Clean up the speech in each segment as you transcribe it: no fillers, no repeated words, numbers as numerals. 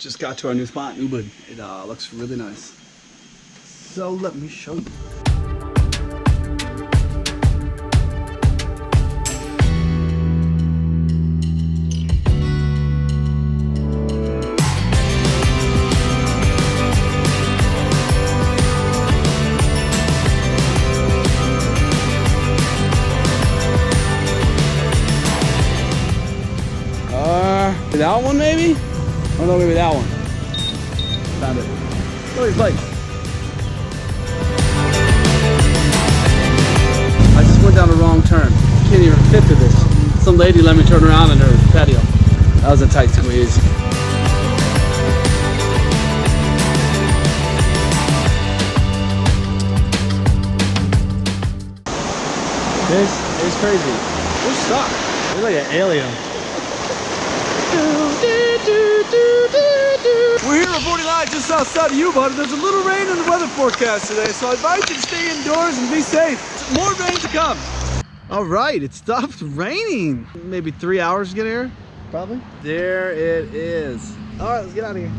Just got to our new spot in Ubud. It looks really nice. So let me show you. That one maybe? Oh no, maybe that one. Found it. Look at these lights. I just went down the wrong turn. Can't even fit to this. Some lady let me turn around in her patio. That was a tight squeeze. This is crazy. We're stuck. We're like an alien. We're here at 49 just outside of Ubud, and there's a little rain in the weather forecast today, so I invite you to stay indoors and be safe. More rain to come. All right, it stopped raining. Maybe 3 hours to get here, probably. There it is. All right, let's get out of here.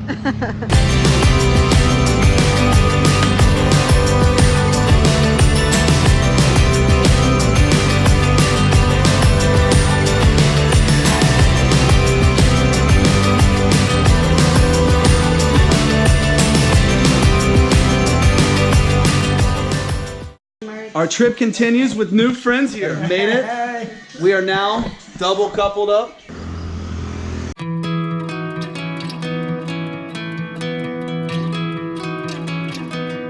Our trip continues with new friends here. Made it. We are now double coupled up.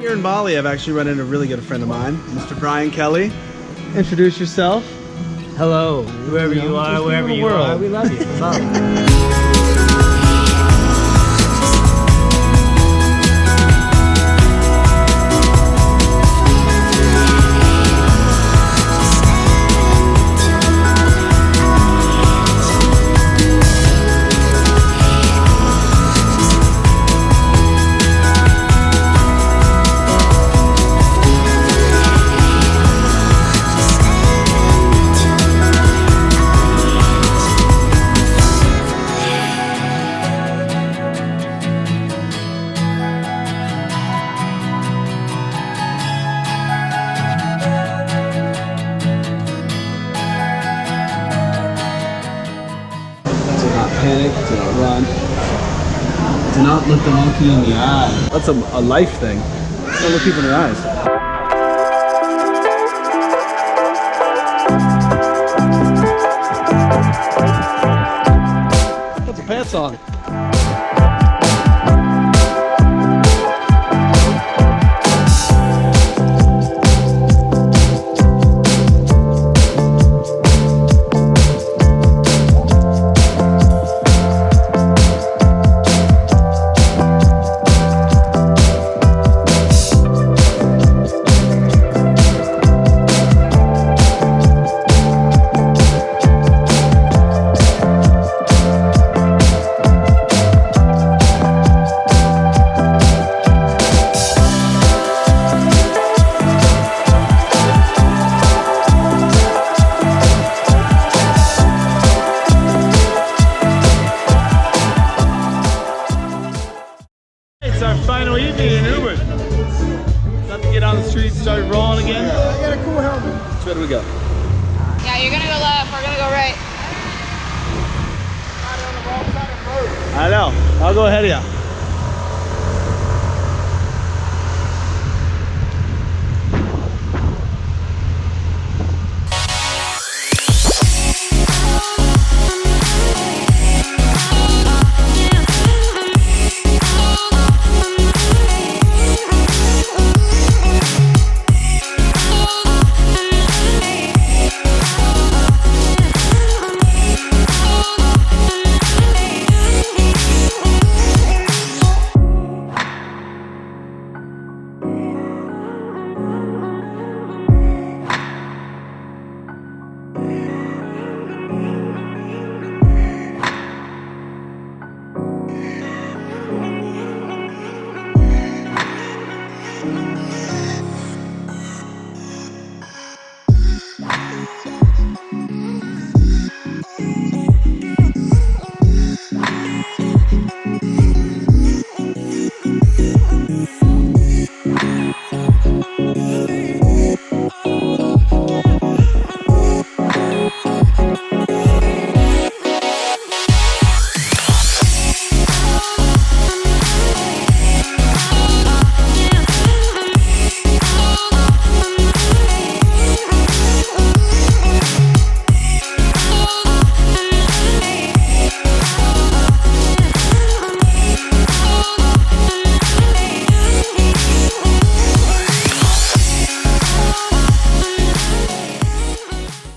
Here in Bali, I've actually run into a really good friend of mine, Mr. Brian Kelly. Introduce yourself. Hello, whoever you are, wherever you are, we love you. Bye. Panic, do not run. Do not look the monkey in the eye. That's a life thing. Don't look people in the eyes. Put the pants on. Final evening in Ubud. About to get on the street, start rolling again. I got a cool helmet. So where do we go? Yeah, you're gonna go left. We're gonna go right. I know. I'll go ahead of you.